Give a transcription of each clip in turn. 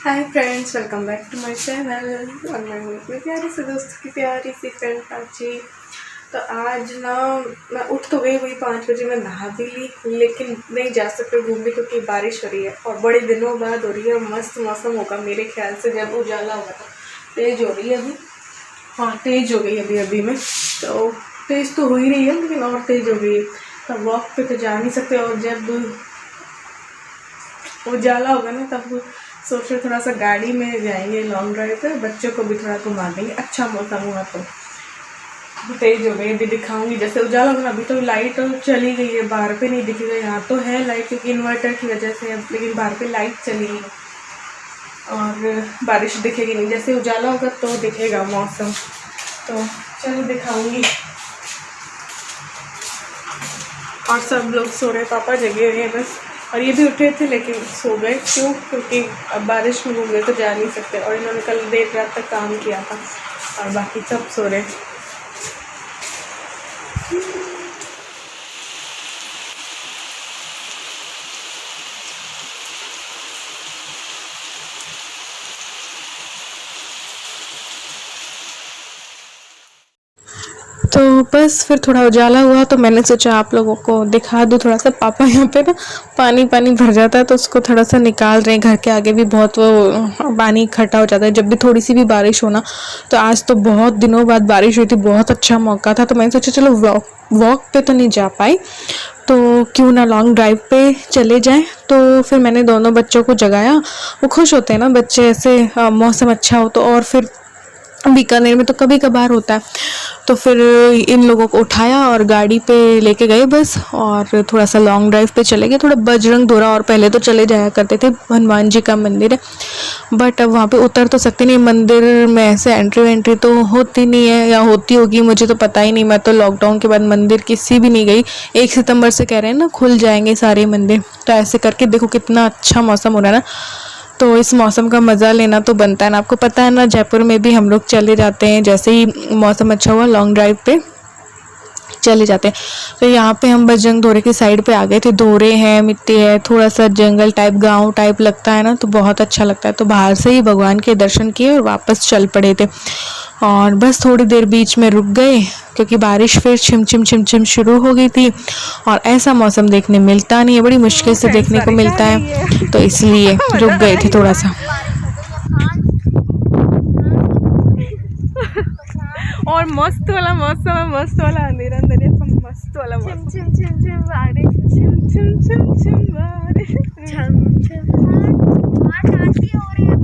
Hi friends, welcome back to my channel. और मैं हूँ अपनी प्यारी से दोस्त की प्यारी सी फ्रेंड प्राची। तो आज ना मैं उठ तो गई वही 5 बजे, मैं नहा भी ली, लेकिन नहीं जा सकते घूमने क्योंकि बारिश हो रही है और बड़े दिनों बाद हो रही है। मस्त मौसम होगा मेरे ख्याल से, जब उजाला होगा तो तेज़ हो रही है अभी। हाँ, तेज़ हो गई अभी में, तो तेज़ तो हो ही रही है लेकिन और तेज़ हो गई है। तो वॉक पे तो जा नहीं सकते, और जब उजाला होगा ना तब सोच रहे थोड़ा सा गाड़ी में जाएंगे लॉन्ग ड्राइव पे, बच्चों को भी थोड़ा घुमा देंगे। अच्छा मौसम हुआ तो तेज हो गई, अभी दिखाऊंगी जैसे उजाला होगा। अभी तो लाइट चली गई है, बाहर पे नहीं दिखेगा। यहाँ तो है लाइट क्योंकि इन्वर्टर की वजह से, लेकिन बाहर पे लाइट चली गई और बारिश दिखेगी नहीं। जैसे उजाला होगा तो दिखेगा मौसम, तो चलो दिखाऊंगी। और सब लोग सो रहे, पापा जगे हुए हैं बस, और ये भी उठे थे लेकिन सो गए। क्यों? क्योंकि अब बारिश में घूमने तो जा नहीं सकते, और इन्होंने कल देर रात तक काम किया था और बाकी सब सो रहे। तो बस फिर थोड़ा उजाला हुआ तो मैंने सोचा आप लोगों को दिखा दूँ थोड़ा सा। पापा यहाँ पे ना पानी भर जाता है तो उसको थोड़ा सा निकाल रहे हैं। घर के आगे भी बहुत वो पानी इकट्ठा हो जाता है जब भी थोड़ी सी भी बारिश होना। तो आज तो बहुत दिनों बाद बारिश हुई थी, बहुत अच्छा मौका था, तो मैंने सोचा चलो वॉक पे तो नहीं जा पाई तो क्यों ना लॉन्ग ड्राइव पे चले जाएं। तो फिर मैंने दोनों बच्चों को जगाया। वो खुश होते हैं ना बच्चे ऐसे, मौसम अच्छा हो तो। और फिर बीकानेर में तो कभी कभार होता है, तो फिर इन लोगों को उठाया और गाड़ी पे लेके गए बस, और थोड़ा सा लॉन्ग ड्राइव पे चले गए। थोड़ा बजरंग दोरा, और पहले तो चले जाया करते थे, हनुमान जी का मंदिर है, बट अब वहाँ पे उतर तो सकते नहीं। मंदिर में ऐसे एंट्री तो होती नहीं है, या होती होगी मुझे तो पता ही नहीं। मैं तो लॉकडाउन के बाद मंदिर किसी भी नहीं गई। 1 सितंबर से कह रहे हैं ना खुल जाएंगे सारे मंदिर, तो ऐसे करके देखो कितना अच्छा मौसम हो रहा है ना। तो इस मौसम का मज़ा लेना तो बनता है ना। आपको पता है ना, जयपुर में भी हम लोग चले जाते हैं, जैसे ही मौसम अच्छा हुआ लॉन्ग ड्राइव पे चले जाते हैं। तो यहाँ पे हम बजरंग दोरे की साइड पे आ गए थे। दोरे हैं, मिट्टी है, थोड़ा सा जंगल टाइप, गांव टाइप लगता है ना, तो बहुत अच्छा लगता है। तो बाहर से ही भगवान के दर्शन किए और वापस चल पड़े थे। और बस थोड़ी देर बीच में रुक गए क्योंकि बारिश फिर छिम शुरू हो गई थी, और ऐसा मौसम देखने मिलता नहीं है, बड़ी मुश्किल से देखने को मिलता है, तो इसलिए रुक गए थे थोड़ा सा। और मस्त वाला मौसम है, मस्त वाला अंधेरा अंधेरा, मस्त वाला मौसम। छिम छिम छिम बारिश, छिम छिम छिम छिम बारिश, छिम छिम हो रही है।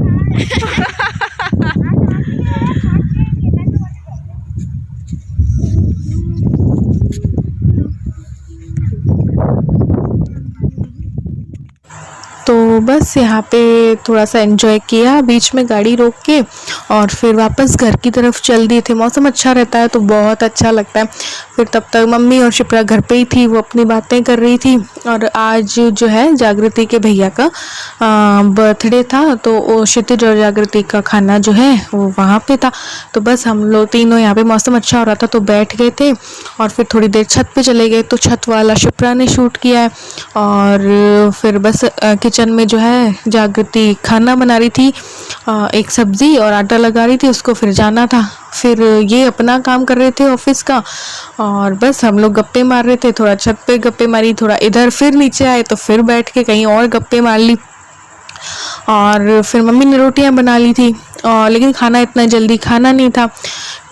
तो बस यहाँ पे थोड़ा सा एंजॉय किया, बीच में गाड़ी रोक के, और फिर वापस घर की तरफ चल दिए थे। मौसम अच्छा रहता है तो बहुत अच्छा लगता है। फिर तब तक मम्मी और शिप्रा घर पे ही थी, वो अपनी बातें कर रही थी। और आज जो है जागृति के भैया का बर्थडे था, तो वो क्षितिज और जागृति का खाना जो है वो वहाँ पे था। तो बस हम लोग तीनों यहाँ पे, मौसम अच्छा हो रहा था तो बैठ गए थे, और फिर थोड़ी देर छत पे चले गए। तो छत वाला शिप्रा ने शूट किया है, और फिर बस किचन में जो है जागृति खाना बना रही थी, एक सब्जी और आटा लगा रही थी, उसको फिर जाना था। फिर ये अपना काम कर रहे थे ऑफिस का, और बस हम लोग गप्पे मार रहे थे। थोड़ा छत पे गप्पे मारी, थोड़ा इधर, फिर नीचे आए तो फिर बैठ के कहीं और गप्पे मार ली। और फिर मम्मी ने रोटियां बना ली थी, और लेकिन खाना इतना जल्दी खाना नहीं था,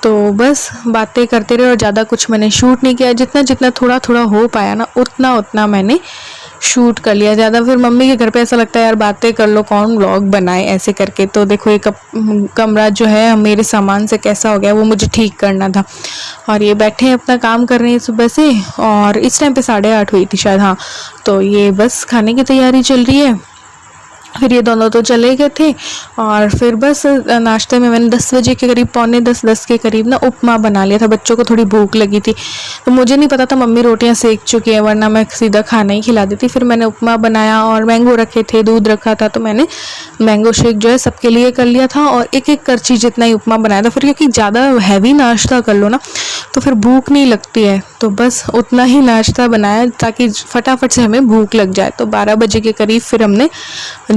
तो बस बातें करते रहे। और ज़्यादा कुछ मैंने शूट नहीं किया, जितना जितना थोड़ा थोड़ा हो पाया ना उतना उतना मैंने शूट कर लिया। ज़्यादा फिर मम्मी के घर पे ऐसा लगता है यार बातें कर लो, कौन व्लॉग बनाए ऐसे करके। तो देखो ये कमरा जो है मेरे सामान से कैसा हो गया, वो मुझे ठीक करना था। और ये बैठे हैं अपना काम कर रहे हैं सुबह से, और इस टाइम पे 8:30 हुई थी शायद। हाँ, तो ये बस खाने की तैयारी चल रही है। फिर ये दोनों तो चले गए थे, और फिर बस नाश्ते में मैंने 10 बजे के करीब, 9:45-10 के करीब ना उपमा बना लिया था। बच्चों को थोड़ी भूख लगी थी, तो मुझे नहीं पता था मम्मी रोटियां सेक चुकी है, वरना मैं सीधा खाना ही खिला देती। फिर मैंने उपमा बनाया, और मैंगो रखे थे, दूध रखा था, तो मैंने मैंगो शेक जो है सबके लिए कर लिया था, और एक एक करछी जितना ही उपमा बनाया था। फिर क्योंकि ज़्यादा हैवी नाश्ता कर लो ना तो फिर भूख नहीं लगती है, तो बस उतना ही नाश्ता बनाया ताकि फटाफट से हमें भूख लग जाए। तो 12 बजे के करीब फिर हमने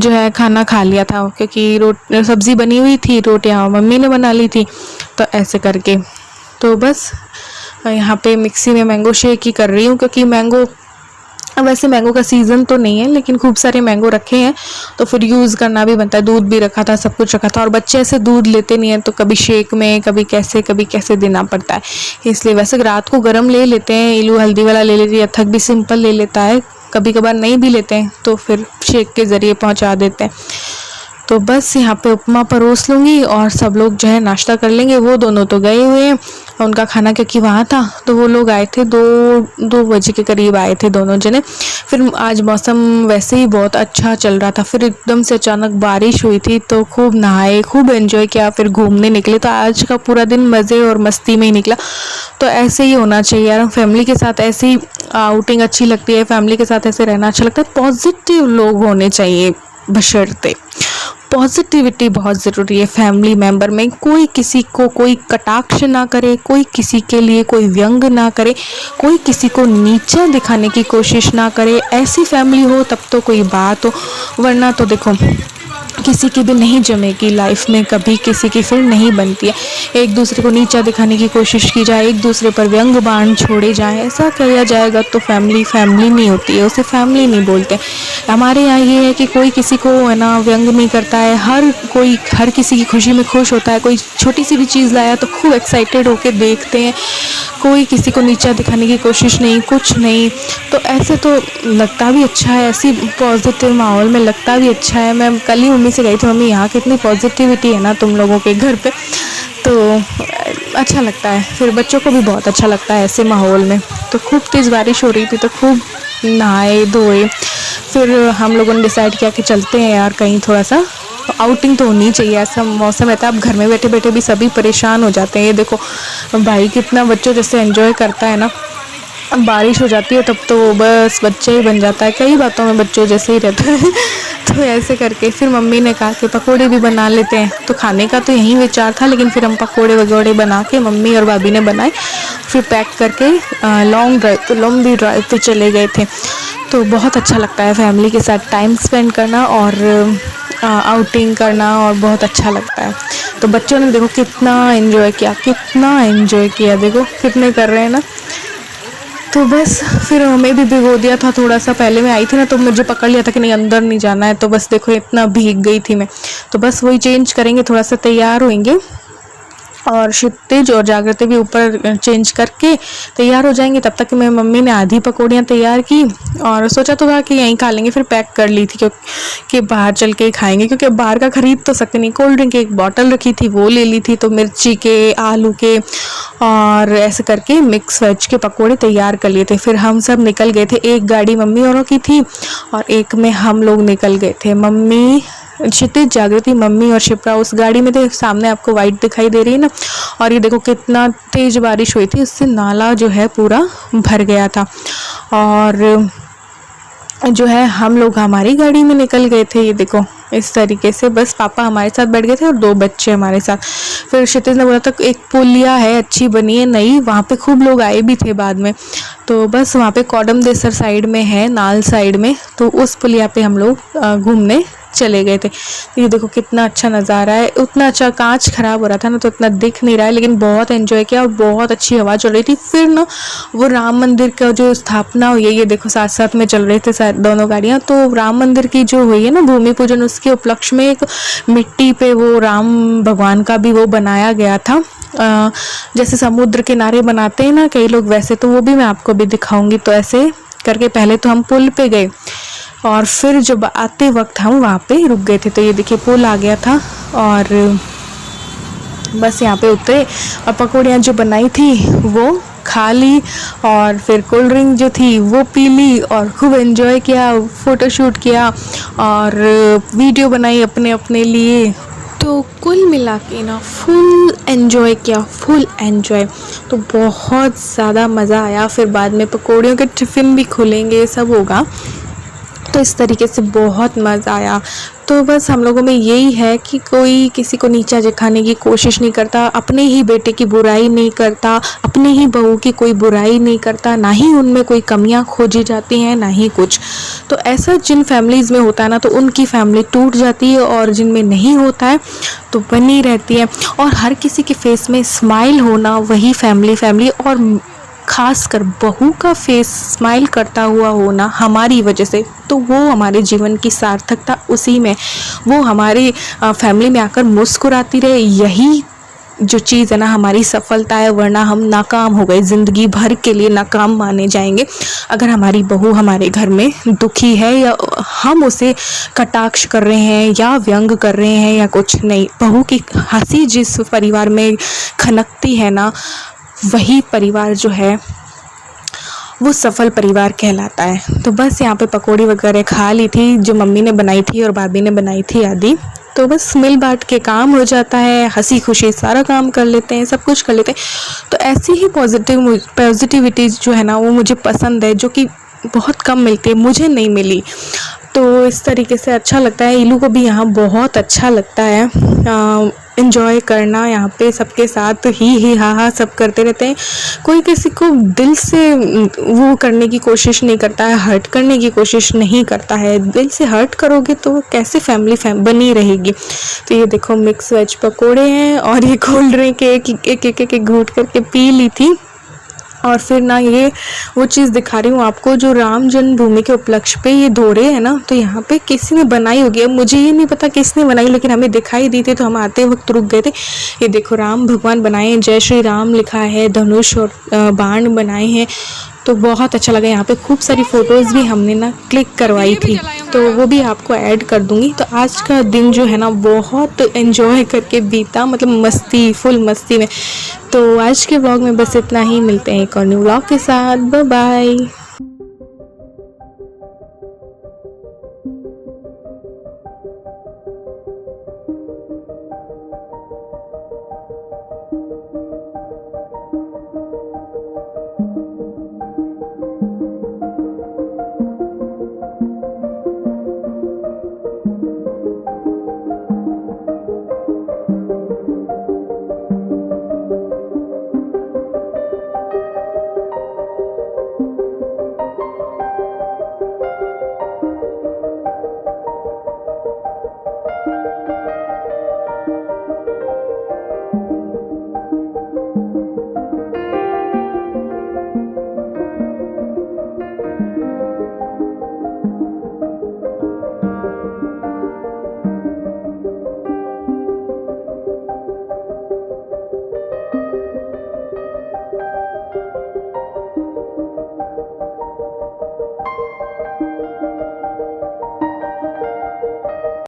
जो है खाना खा लिया था, क्योंकि सब्ज़ी बनी हुई थी, रोटियाँ मम्मी ने बना ली थी, तो ऐसे करके। तो बस यहाँ पे मिक्सी में मैंगो शेक ही कर रही हूँ, क्योंकि मैंगो, वैसे मैंगो का सीज़न तो नहीं है लेकिन खूब सारे मैंगो रखे हैं, तो फिर यूज़ करना भी बनता है। दूध भी रखा था, सब कुछ रखा था, और बच्चे ऐसे दूध लेते नहीं हैं, तो कभी शेक में कभी कैसे देना पड़ता है, इसलिए वैसे रात को गर्म ले लेते हैं, इलू हल्दी वाला ले लेती है, अथक भी सिंपल ले लेता है, कभी कभार नहीं भी लेते हैं तो फिर शेक के ज़रिए पहुँचा देते हैं। तो बस यहाँ पे उपमा परोस लूँगी और सब लोग जो है नाश्ता कर लेंगे। वो दोनों तो गए हुए हैं, उनका खाना क्योंकि वहाँ था, तो वो लोग आए थे 2 बजे के करीब आए थे दोनों जने। फिर आज मौसम वैसे ही बहुत अच्छा चल रहा था, फिर एकदम से अचानक बारिश हुई थी, तो खूब नहाए, खूब एंजॉय किया, फिर घूमने निकले। तो आज का पूरा दिन मज़े और मस्ती में ही निकला। तो ऐसे ही होना चाहिए यार, फैमिली के साथ ऐसी आउटिंग अच्छी लगती है, फैमिली के साथ ऐसे रहना अच्छा लगता है। पॉजिटिव लोग होने चाहिए बशर्ते। पॉजिटिविटी बहुत ज़रूरी है फैमिली मेंबर में। कोई किसी को कोई कटाक्ष ना करे, कोई किसी के लिए कोई व्यंग ना करे, कोई किसी को नीचा दिखाने की कोशिश ना करे। ऐसी फैमिली हो तब तो कोई बात हो, वरना तो देखो किसी की भी नहीं जमेगी लाइफ में, कभी किसी की फिर नहीं बनती है। एक दूसरे को नीचा दिखाने की कोशिश की जाए, एक दूसरे पर व्यंग बाण छोड़े जाए, ऐसा किया जाएगा तो फैमिली नहीं होती है, उसे फैमिली नहीं बोलते। हमारे यहाँ ये है कि कोई किसी को है ना व्यंग नहीं करता है, हर किसी की खुशी में खुश होता है। कोई छोटी सी भी चीज़ लाया तो खूब एक्साइटेड होकर देखते हैं, कोई किसी को नीचा दिखाने की कोशिश नहीं, कुछ नहीं। तो ऐसे तो लगता भी अच्छा है, ऐसी पॉजिटिव माहौल में लगता भी अच्छा है। मैं कल ही मम्मी से गई थी, मम्मी यहाँ कितनी पॉजिटिविटी है ना तुम लोगों के घर पे, तो अच्छा लगता है। फिर बच्चों को भी बहुत अच्छा लगता है ऐसे माहौल में। तो खूब तेज़ बारिश हो रही थी, तो खूब नहाए धोए। फिर हम लोगों ने डिसाइड किया कि चलते हैं यार कहीं, थोड़ा सा आउटिंग तो होनी चाहिए। ऐसा मौसम रहता है, अब घर में बैठे बैठे भी सभी परेशान हो जाते हैं। ये देखो भाई कितना बच्चों जैसे एंजॉय करता है ना, अब बारिश हो जाती है तब तो बस बच्चे ही बन जाता है, कई बातों में बच्चों जैसे ही रहता है। तो ऐसे करके फिर मम्मी ने कहा कि पकोड़े भी बना लेते हैं। तो खाने का तो यही विचार था, लेकिन फिर हम पकोड़े वगोड़े बना के मम्मी और भाभी ने बनाए, फिर पैक करके लंबी ड्राइव पे चले गए थे। तो बहुत अच्छा लगता है फैमिली के साथ टाइम स्पेंड करना और आउटिंग करना, और बहुत अच्छा लगता है। तो बच्चों ने देखो कितना एंजॉय किया, देखो कितने कर रहे हैं ना। तो बस फिर हमें भी भिगो दिया था थोड़ा सा, पहले मैं आई थी ना तो मुझे पकड़ लिया था कि नहीं अंदर नहीं जाना है, तो बस देखो इतना भीग गई थी मैं। तो बस वही चेंज करेंगे, थोड़ा सा तैयार होंगे, और क्षितिज और जागृति भी ऊपर चेंज करके तैयार हो जाएंगे। तब तक मेरी मम्मी ने आधी पकौड़ियाँ तैयार की, और सोचा तो था कि यहीं खा लेंगे, फिर पैक कर ली थी क्योंकि बाहर चल के खाएंगे, क्योंकि बाहर का खरीद तो सकते नहीं। कोल्ड ड्रिंक की एक बॉटल रखी थी वो ले ली थी, तो मिर्ची के, आलू के और ऐसे करके मिक्स वेज के पकोड़े तैयार कर लिए थे। फिर हम सब निकल गए थे, एक गाड़ी मम्मी औरों की थी और एक में हम लोग निकल गए थे। मम्मी, क्षितिज, जागृति, मम्मी और शिप्रा उस गाड़ी में थे। सामने आपको वाइट दिखाई दे रही है ना, और ये देखो कितना तेज बारिश हुई थी, उससे नाला जो है पूरा भर गया था। और जो है हम लोग हमारी गाड़ी में निकल गए थे। ये देखो इस तरीके से, बस पापा हमारे साथ बैठ गए थे और 2 बच्चे हमारे साथ। फिर क्षितिज ने बोला था एक पुलिया है अच्छी बनी है नई, वहाँ पे खूब लोग आए भी थे बाद में। तो बस वहाँ पे कौडम देसर साइड में है, नाल साइड में, तो उस पुलिया पे हम लोग घूमने चले गए थे। तो ये देखो कितना अच्छा नज़ारा है। उतना अच्छा, कांच खराब हो रहा था ना तो इतना दिख नहीं रहा है, लेकिन बहुत एंजॉय किया और बहुत अच्छी हवा चल रही थी। फिर ना वो राम मंदिर का जो स्थापना हुई है, ये देखो साथ साथ में चल रहे थे दोनों गाड़ियाँ। तो राम मंदिर की जो हुई है ना भूमि पूजन, उसके उपलक्ष्य में एक मिट्टी पे वो राम भगवान का भी वो बनाया गया था, जैसे समुद्र किनारे बनाते हैं ना कई लोग, वैसे। तो वो भी मैं आपको भी दिखाऊंगी। तो ऐसे करके पहले तो हम पुल पे गए, और फिर जब आते वक्त हम वहाँ पे रुक गए थे। तो ये देखिए पुल आ गया था, और बस यहाँ पे उतरे और पकौड़ियाँ जो बनाई थी वो खा ली, और फिर कोल्ड ड्रिंक जो थी वो पी ली, और खूब एंजॉय किया, फ़ोटोशूट किया और वीडियो बनाई अपने अपने लिए। तो कुल मिला के ना फुल एंजॉय किया, फुल एंजॉय। तो बहुत ज़्यादा मज़ा आया। फिर बाद में पकौड़ियों के टिफ़िन भी खुलेंगे, सब होगा। तो इस तरीके से बहुत मज़ा आया। तो बस हम लोगों में यही है कि कोई किसी को नीचा दिखाने की कोशिश नहीं करता, अपने ही बेटे की बुराई नहीं करता, अपने ही बहू की कोई बुराई नहीं करता, ना ही उनमें कोई कमियां खोजी जाती हैं, ना ही कुछ। तो ऐसा जिन फैमिलीज़ में होता है ना, तो उनकी फैमिली टूट जाती है, और जिनमें नहीं होता है तो बनी रहती है। और हर किसी के फेस में स्माइल होना, वही फैमिली और खासकर बहू का फेस स्माइल करता हुआ होना हमारी वजह से, तो वो हमारे जीवन की सार्थकता उसी में, वो हमारे फैमिली में आकर मुस्कुराती रहे, यही जो चीज़ है ना हमारी सफलता है। वरना हम नाकाम हो गए, ज़िंदगी भर के लिए नाकाम माने जाएंगे अगर हमारी बहू हमारे घर में दुखी है, या हम उसे कटाक्ष कर रहे हैं या व्यंग कर रहे हैं या कुछ नहीं। बहू की हंसी जिस परिवार में खनकती है ना, वही परिवार जो है वो सफल परिवार कहलाता है। तो बस यहाँ पे पकौड़ी वगैरह खा ली थी, जो मम्मी ने बनाई थी और भाभी ने बनाई थी आदि। तो बस मिल बांट के काम हो जाता है, हंसी खुशी सारा काम कर लेते हैं, सब कुछ कर लेते हैं। तो ऐसी ही पॉजिटिविटी जो है ना वो मुझे पसंद है, जो कि बहुत कम मिलती है, मुझे नहीं मिली। तो इस तरीके से अच्छा लगता है। इलू को भी यहाँ बहुत अच्छा लगता है एंजॉय करना, यहाँ पे सबके साथ ही हा सब करते रहते हैं। कोई किसी को दिल से वो करने की कोशिश नहीं करता है, हर्ट करने की कोशिश नहीं करता है। दिल से हर्ट करोगे तो कैसे फैमिली बनी रहेगी। तो ये देखो मिक्स वेज पकोड़े हैं, और ये कोल्ड ड्रिंक एक घूट करके पी ली थी। और फिर ना ये वो चीज़ दिखा रही हूँ आपको, जो राम जन्मभूमि के उपलक्ष्य पे ये धोरे है ना, तो यहाँ पे किसी ने बनाई होगी। अब मुझे ये नहीं पता किसने बनाई, लेकिन हमें दिखाई दी थी तो हम आते वक्त रुक गए थे। ये देखो राम भगवान बनाए हैं, जय श्री राम लिखा है, धनुष और बाण बनाए हैं। तो बहुत अच्छा लगा। यहाँ पे खूब सारी फ़ोटोज़ भी हमने ना क्लिक करवाई थी, तो वो भी आपको ऐड कर दूँगी। तो आज का दिन जो है ना बहुत एंजॉय करके बीता, मतलब मस्ती, फुल मस्ती में। तो आज के व्लॉग में बस इतना ही, मिलते हैं एक और न्यू व्लॉग के साथ। Bye bye.